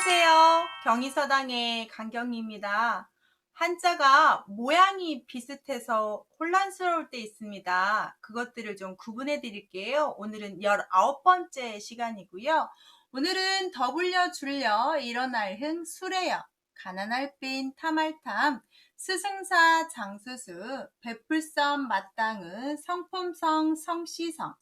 안녕하세요. 경희서당의 강경희입니다. 한자가 모양이 비슷해서 혼란스러울 때 있습니다. 그것들을 좀 구분해 드릴게요. 오늘은 19번째 시간이고요. 오늘은 더불려 줄여 일어날 흥 수레여 가난할 빈 탐할 탐 스승사 장수수 베풀섬 마땅의 성품성 성시성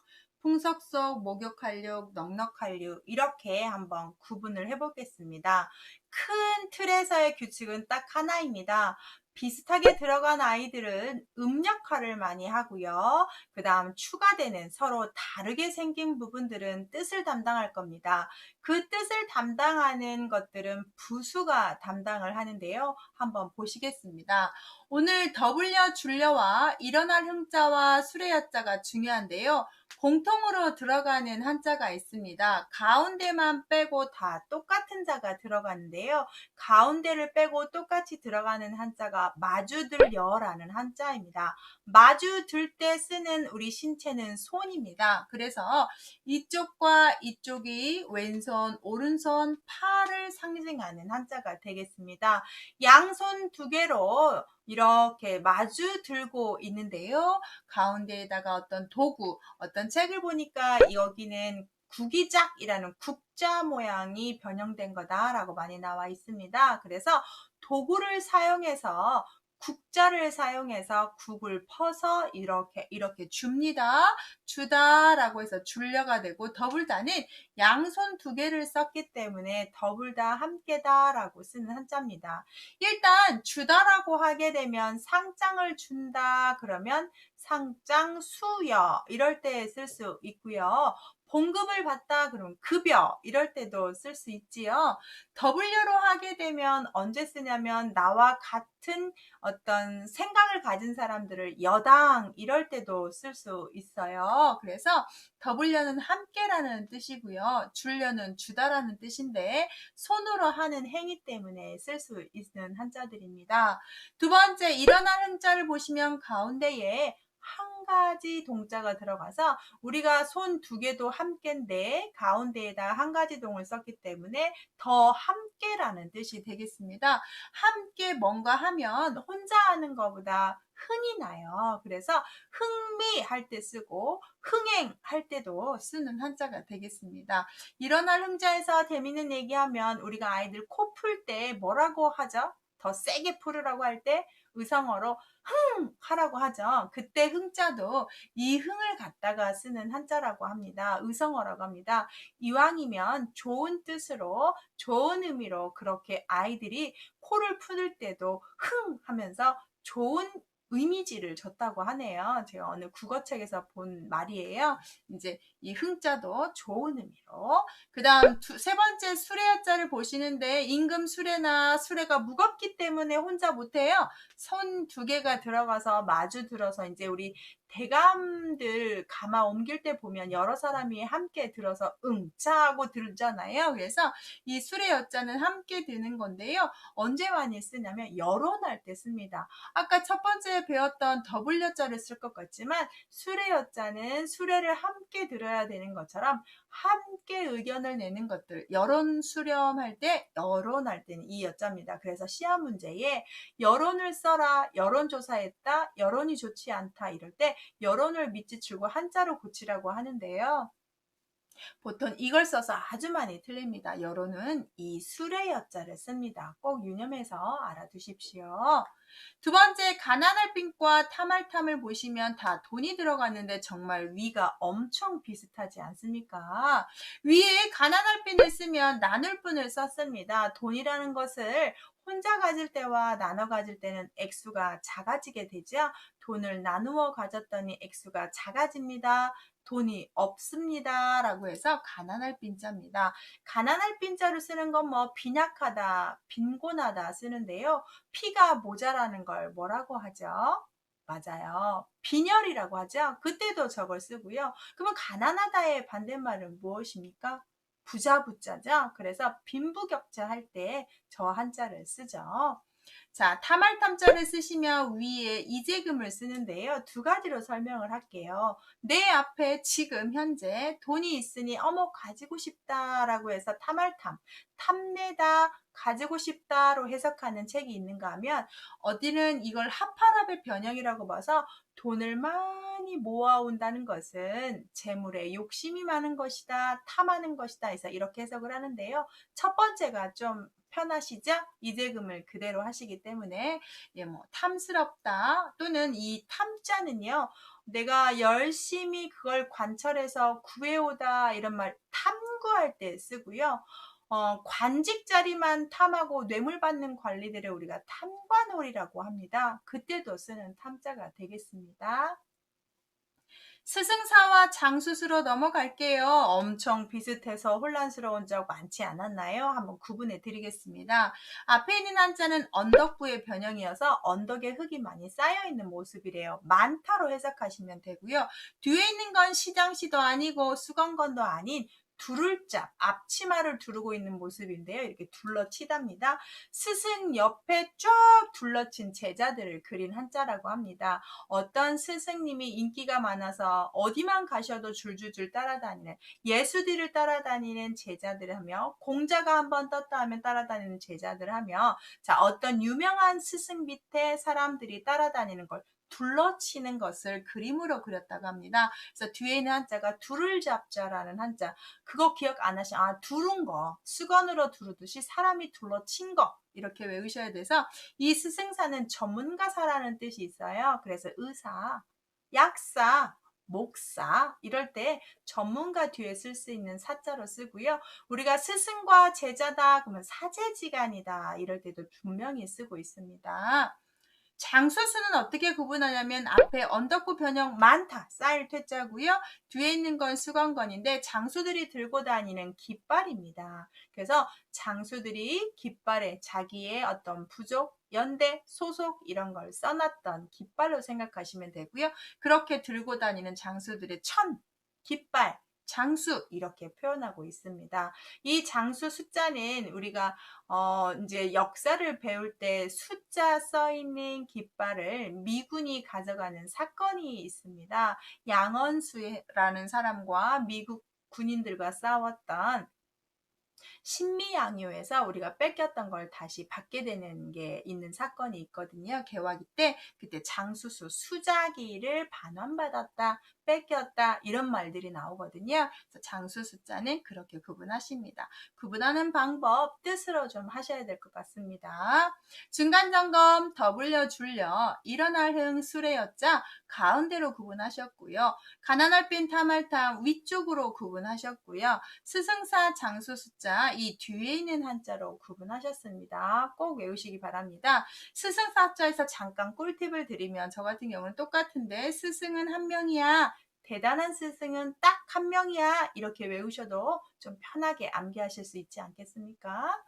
풍속속 목욕한류 넉넉한류 이렇게 한번 구분을 해보겠습니다. 큰 틀에서의 규칙은 딱 하나입니다. 비슷하게 들어간 아이들은 역할을 많이 하고요. 그 다음 추가되는 서로 다르게 생긴 부분들은 뜻을 담당할 겁니다. 그 뜻을 담당하는 것들은 부수가 담당을 하는데요. 한번 보시겠습니다. 오늘 더불려 줄여와 일어날 흥자와 수레여자가 중요한데요. 공통으로 들어가는 한자가 있습니다. 가운데만 빼고 다 똑같은 자가 들어가는데요. 가운데를 빼고 똑같이 들어가는 한자가 마주들여라는 한자입니다. 마주들 때 쓰는 우리 신체는 손입니다. 그래서 이쪽과 이쪽이 왼손, 오른손, 팔을 상징하는 한자가 되겠습니다. 양손 두 개로 이렇게 마주 들고 있는데요. 가운데에다가 어떤 도구, 어떤 책을 보니까 여기는 구기작이라는 국자 모양이 변형된 거다라고 많이 나와 있습니다. 그래서 도구를 사용해서 국자를 사용해서 국을 퍼서 이렇게 줍니다. 주다라고 해서 줄려가 되고 더불다는 양손 두 개를 썼기 때문에 더불다 함께다라고 쓰는 한자입니다. 일단 주다라고 하게 되면 상장을 준다 그러면 상장, 수여 이럴 때 쓸 수 있고요. 봉급을 받다 그러면 급여 이럴 때도 쓸 수 있지요. 더블유로 하게 되면 언제 쓰냐면 나와 같은 어떤 생각을 가진 사람들을 여당 이럴 때도 쓸 수 있어요. 그래서 더블유는 함께라는 뜻이고요. 줄려는 주다라는 뜻인데 손으로 하는 행위 때문에 쓸 수 있는 한자들입니다. 두 번째 일어날 한자를 보시면 가운데에 한 가지 동자가 들어가서 우리가 손 두 개도 함께인데 가운데에다 한 가지 동을 썼기 때문에 더 함께라는 뜻이 되겠습니다. 함께 뭔가 하면 혼자 하는 것보다 흥이 나요. 그래서 흥미할 때 쓰고 흥행할 때도 쓰는 한자가 되겠습니다. 일어날 흥자에서 재밌는 얘기하면 우리가 아이들 코 풀 때 뭐라고 하죠? 더 세게 풀으라고 할 때 의성어로 흥 하라고 하죠. 그때 흥자도 이 흥을 갖다가 쓰는 한자라고 합니다. 의성어라고 합니다. 이왕이면 좋은 뜻으로 좋은 의미로 그렇게 아이들이 코를 풀 때도 흥 하면서 좋은 이미지를 줬다고 하네요. 제가 어느 국어책에서 본 말이에요. 이제 이 흥자도 좋은 의미로. 그 다음 세 번째 수레자를 보시는데 임금 수레나 수레가 무겁기 때문에 혼자 못해요. 손 두 개가 들어가서 마주 들어서 이제 우리 대감들 가마 옮길 때 보면 여러 사람이 함께 들어서 자 하고 들잖아요. 그래서 이 수레 여자는 함께 드는 건데요. 언제 많이 쓰냐면 여론할 때 씁니다. 아까 첫 번째 배웠던 더블 여자를 쓸 것 같지만 수레 여자는 수레를 함께 들어야 되는 것처럼 함께 의견을 내는 것들 여론 수렴할 때 여론할 때는 이 여자입니다. 그래서 시험 문제에 여론을 써라, 여론조사했다, 여론이 좋지 않다 이럴 때 여론을 밑줄치고 한자로 고치라고 하는데요. 보통 이걸 써서 아주 많이 틀립니다. 여론은 이 수레 여자를 씁니다. 꼭 유념해서 알아두십시오. 두 번째 가난할 빈과 탐할 탐을 보시면 다 돈이 들어갔는데 정말 위가 엄청 비슷하지 않습니까? 위에 가난할 빈을 쓰면 나눌 분을 썼습니다. 돈이라는 것을 혼자 가질 때와 나눠 가질 때는 액수가 작아지게 되죠. 돈을 나누어 가졌더니 액수가 작아집니다. 돈이 없습니다. 라고 해서 가난할 빈자입니다. 가난할 빈자를 쓰는 건 뭐 빈약하다, 빈곤하다 쓰는데요. 피가 모자라는 걸 뭐라고 하죠? 맞아요. 빈혈이라고 하죠. 그때도 저걸 쓰고요. 그러면 가난하다의 반대말은 무엇입니까? 부자 부자죠. 그래서 빈부격차 할 때 저 한자를 쓰죠. 자, 타말탐자를 쓰시면 위에 이재금을 쓰는데요. 두 가지로 설명을 할게요. 내 앞에 지금 현재 돈이 있으니 어머 가지고 싶다라고 해서 타말탐, 탐내다, 가지고 싶다로 해석하는 책이 있는가 하면 어디는 이걸 하파랍의 변형이라고 봐서 돈을 많이 모아온다는 것은 재물에 욕심이 많은 것이다, 탐하는 것이다 해서 이렇게 해석을 하는데요. 첫 번째가 좀 편하시죠? 이재금을 그대로 하시기 때문에 예, 뭐 탐스럽다 또는 이 탐자는요. 내가 열심히 그걸 관철해서 구해오다 이런 말 탐구할 때 쓰고요. 관직 자리만 탐하고 뇌물 받는 관리들을 우리가 탐관오리라고 합니다. 그때도 쓰는 탐자가 되겠습니다. 스승사와 장수수로 넘어갈게요. 엄청 비슷해서 혼란스러운 적 많지 않았나요? 한번 구분해 드리겠습니다. 앞에 있는 한자는 언덕부의 변형이어서 언덕에 흙이 많이 쌓여있는 모습이래요. 많다로 해석하시면 되고요. 뒤에 있는 건 시장시도 아니고 수건건도 아닌 두를자, 앞치마를 두르고 있는 모습인데요. 이렇게 둘러치답니다. 스승 옆에 쫙 둘러친 제자들을 그린 한자라고 합니다. 어떤 스승님이 인기가 많아서 어디만 가셔도 줄줄줄 따라다니는 예수들을 따라다니는 제자들을 하며 공자가 한번 떴다 하면 따라다니는 제자들을 하며 자 어떤 유명한 스승 밑에 사람들이 따라다니는 걸 둘러치는 것을 그림으로 그렸다고 합니다. 그래서 뒤에 있는 한자가 둘을 잡자라는 한자. 그거 기억 안 하시면 두른 거 수건으로 두르듯이 사람이 둘러친 거 이렇게 외우셔야 돼서 이 스승사는 전문가사라는 뜻이 있어요. 그래서 의사, 약사, 목사 이럴 때 전문가 뒤에 쓸 수 있는 사자로 쓰고요. 우리가 스승과 제자다 그러면 사제지간이다 이럴 때도 분명히 쓰고 있습니다. 장수수는 어떻게 구분하냐면 앞에 언덕구 변형 많다 쌓일 퇴자고요. 뒤에 있는 건 수건건인데 장수들이 들고 다니는 깃발입니다. 그래서 장수들이 깃발에 자기의 어떤 부족, 연대, 소속 이런 걸 써놨던 깃발로 생각하시면 되고요. 그렇게 들고 다니는 장수들의 천, 깃발, 장수 이렇게 표현하고 있습니다. 이 장수 숫자는 우리가 이제 역사를 배울 때 숫자 써 있는 깃발을 미군이 가져가는 사건이 있습니다. 양원수라는 사람과 미국 군인들과 싸웠던 신미양요에서 우리가 뺏겼던 걸 다시 받게 되는 게 있는 사건이 있거든요. 개화기 때 그때 장수수 수자기를 반환받았다, 뺏겼다 이런 말들이 나오거든요. 그래서 장수 숫자는 그렇게 구분하십니다. 구분하는 방법 뜻으로 좀 하셔야 될 것 같습니다. 중간점검 더블려 줄여 일어날 흥 수레였자 가운데로 구분하셨고요. 가난할 빈 탐할탐 위쪽으로 구분하셨고요. 스승사 장수 숫자 이 뒤에 있는 한자로 구분하셨습니다. 꼭 외우시기 바랍니다. 스승사자에서 잠깐 꿀팁을 드리면 저 같은 경우는 똑같은데 스승은 한 명이야. 대단한 스승은 딱 한 명이야. 이렇게 외우셔도 좀 편하게 암기하실 수 있지 않겠습니까?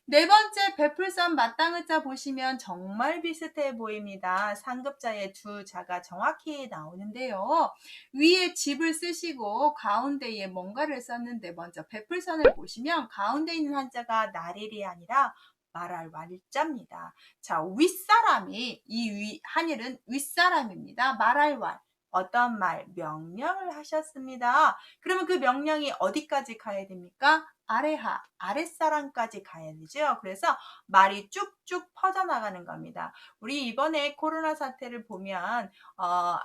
네 번째 베풀선 마땅의자 보시면 정말 비슷해 보입니다. 상급자의 두 자가 정확히 나오는데요. 위에 집을 쓰시고 가운데에 뭔가를 썼는데 먼저 베풀선을 보시면 가운데 있는 한자가 나릴이 아니라 말할 왈자입니다. 자, 윗사람이 한일은 윗사람입니다. 말할 왈. 어떤 말, 명령을 하셨습니다. 그러면 그 명령이 어디까지 가야 됩니까? 아래하, 아랫사람까지 가야 되죠. 그래서 말이 쭉쭉 퍼져나가는 겁니다. 우리 이번에 코로나 사태를 보면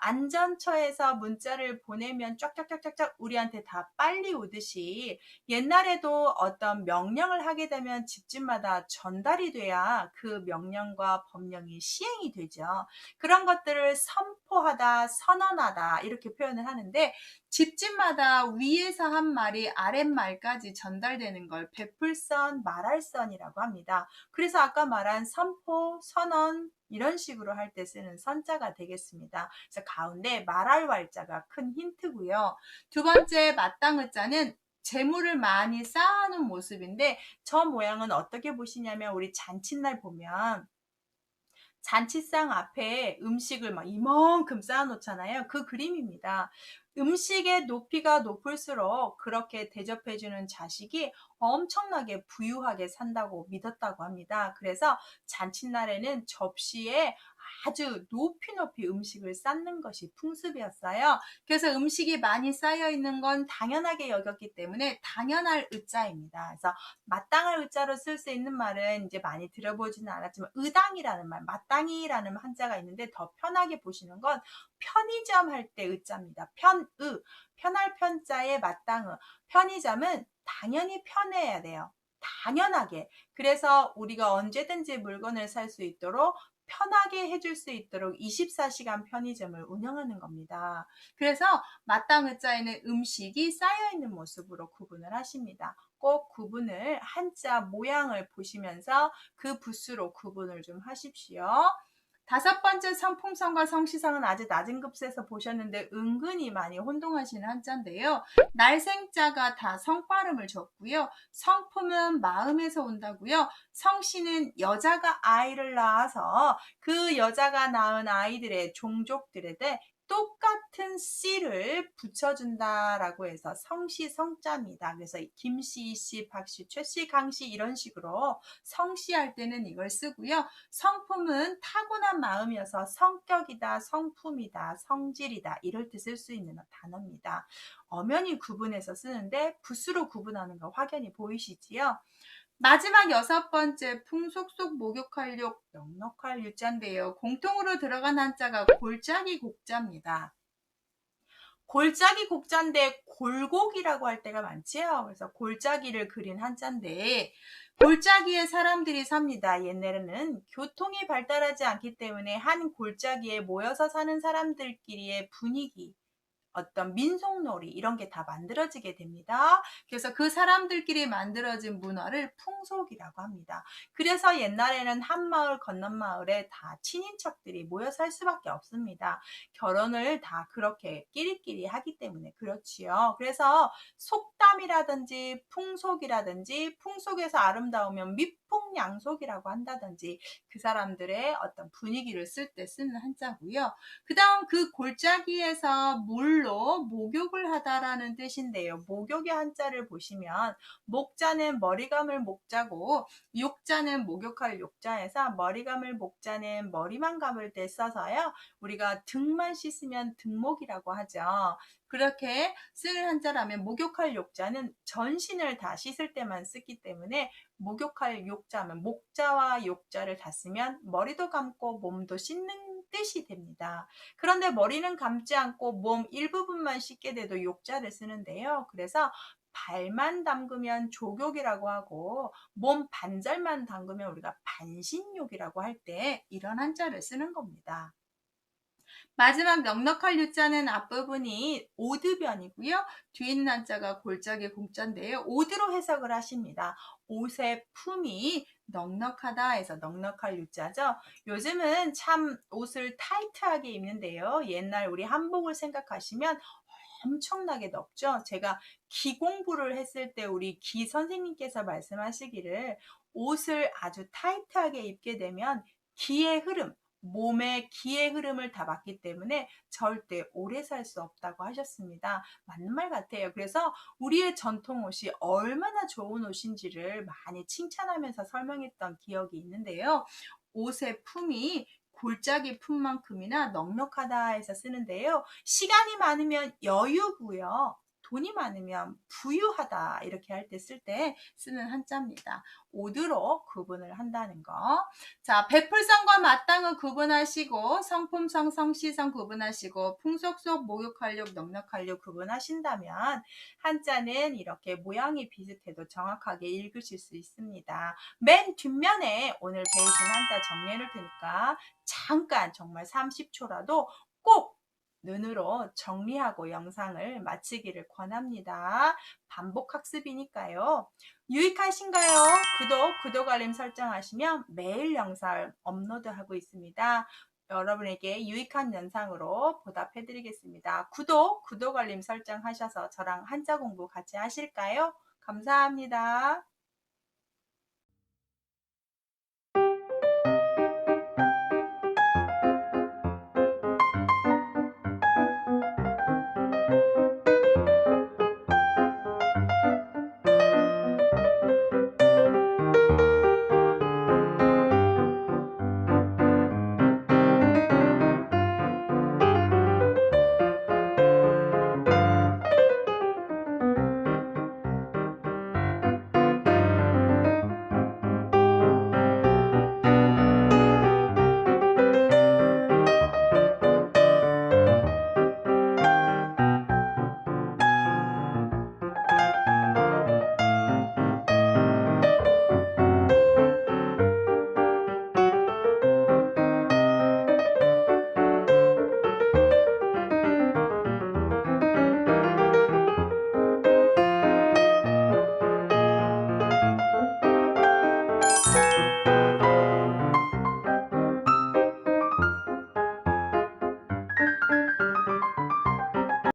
안전처에서 문자를 보내면 쫙쫙쫙쫙쫙 우리한테 다 빨리 오듯이 옛날에도 어떤 명령을 하게 되면 집집마다 전달이 돼야 그 명령과 법령이 시행이 되죠. 그런 것들을 선포하다, 선언하다 이렇게 표현을 하는데 집집마다 위에서 한 말이 아랫말까지 전달되는 걸 베풀선, 말할선이라고 합니다. 그래서 아까 말한 선포, 선언 이런 식으로 할 때 쓰는 선자가 되겠습니다. 그래서 가운데 말할 왈자가 큰 힌트고요. 두 번째 마땅의자는 재물을 많이 쌓아놓은 모습인데 저 모양은 어떻게 보시냐면 우리 잔칫날 보면 잔치상 앞에 음식을 막 이만큼 쌓아놓잖아요. 그 그림입니다. 음식의 높이가 높을수록 그렇게 대접해주는 자식이 엄청나게 부유하게 산다고 믿었다고 합니다. 그래서 잔칫날에는 접시에 아주 높이 음식을 쌓는 것이 풍습이었어요. 그래서 음식이 많이 쌓여 있는 건 당연하게 여겼기 때문에 당연할 의자입니다. 그래서 마땅할 의자로 쓸 수 있는 말은 이제 많이 들어보지는 않았지만 의당이라는 말, 마땅히라는 한자가 있는데 더 편하게 보시는 건 편의점 할 때 의자입니다. 편할 편자에 마땅의. 편의점은 당연히 편해야 돼요. 당연하게. 그래서 우리가 언제든지 물건을 살 수 있도록 편하게 해줄 수 있도록 24시간 편의점을 운영하는 겁니다. 그래서 마땅의 자에는 음식이 쌓여있는 모습으로 구분을 하십니다. 꼭 구분을 한자 모양을 보시면서 그 부수로 구분을 좀 하십시오. 5번째 성품성과 성시성은 아주 낮은 급수에서 보셨는데 은근히 많이 혼동하시는 한자인데요. 날생자가 다 성발음을 줬고요. 성품은 마음에서 온다고요. 성씨는 여자가 아이를 낳아서 그 여자가 낳은 아이들의 종족들에 대해 똑같은 씨를 붙여준다라고 해서 성씨 성자입니다. 그래서 김씨, 이씨, 박씨, 최씨, 강씨 이런 식으로 성씨 할 때는 이걸 쓰고요. 성품은 타고난 마음이어서 성격이다, 성품이다, 성질이다 이럴 때 쓸 수 있는 단어입니다. 엄연히 구분해서 쓰는데 부수로 구분하는 거 확연히 보이시지요? 마지막 6번째 풍속 속 목욕할 욕, 넉넉할 유자인데요. 공통으로 들어간 한자가 골짜기 곡자입니다. 골짜기 곡자인데 골곡이라고 할 때가 많지요. 그래서 골짜기를 그린 한자인데 골짜기에 사람들이 삽니다. 옛날에는 교통이 발달하지 않기 때문에 한 골짜기에 모여서 사는 사람들끼리의 분위기, 어떤 민속놀이 이런 게 다 만들어지게 됩니다. 그래서 그 사람들끼리 만들어진 문화를 풍속이라고 합니다. 그래서 옛날에는 한 마을 건넌 마을에 다 친인척들이 모여 살 수밖에 없습니다. 결혼을 다 그렇게 끼리끼리 하기 때문에 그렇지요. 그래서 속담이라든지 풍속이라든지 풍속에서 아름다우면 미풍양속이라고 한다든지 그 사람들의 어떤 분위기를 쓸 때 쓰는 한자고요. 그 다음 그 골짜기에서 물로 목욕을 하다라는 뜻인데요. 목욕의 한자를 보시면 목자는 머리 감을 목자고 욕자는 목욕할 욕자에서 머리 감을 목자는 머리만 감을 때 써서요. 우리가 등만 씻으면 등목이라고 하죠. 그렇게 쓰는 한자라면 목욕할 욕자는 전신을 다 씻을 때만 쓰기 때문에 목욕할 욕자면 목자와 욕자를 다 쓰면 머리도 감고 몸도 씻는 뜻이 됩니다. 그런데 머리는 감지 않고 몸 일부분만 씻게 돼도 욕자를 쓰는데요. 그래서 발만 담그면 조욕이라고 하고 몸 반절만 담그면 우리가 반신욕이라고 할 때 이런 한자를 쓰는 겁니다. 마지막 넉넉할 유자는 앞부분이 오드변이고요. 뒤에 있는 한자가 골짜기 공자인데요. 오드로 해석을 하십니다. 옷의 품이 넉넉하다 해서 넉넉할 유자죠. 요즘은 참 옷을 타이트하게 입는데요. 옛날 우리 한복을 생각하시면 엄청나게 넓죠. 제가 기 공부를 했을 때 우리 기 선생님께서 말씀하시기를 옷을 아주 타이트하게 입게 되면 기의 흐름, 몸의 기의 흐름을 다 막기 때문에 절대 오래 살 수 없다고 하셨습니다. 맞는 말 같아요. 그래서 우리의 전통 옷이 얼마나 좋은 옷인지를 많이 칭찬하면서 설명했던 기억이 있는데요. 옷의 품이 골짜기 품만큼이나 넉넉하다 해서 쓰는데요. 시간이 많으면 여유고요. 돈이 많으면 부유하다 이렇게 할 때 쓸 때 쓰는 한자입니다. 오드로 구분을 한다는 거. 자, 베풀성과 마땅을 구분하시고 성품성, 성시성 구분하시고 풍속 속 목욕할욕, 넉넉할욕 구분하신다면 한자는 이렇게 모양이 비슷해도 정확하게 읽으실 수 있습니다. 맨 뒷면에 오늘 배우신 한자 정리해놓을 테니까 잠깐 정말 30초라도 꼭 눈으로 정리하고 영상을 마치기를 권합니다. 반복 학습이니까요. 유익하신가요? 구독 알림 설정하시면 매일 영상 업로드하고 있습니다. 여러분에게 유익한 영상으로 보답해드리겠습니다. 구독 알림 설정하셔서 저랑 한자 공부 같이 하실까요? 감사합니다.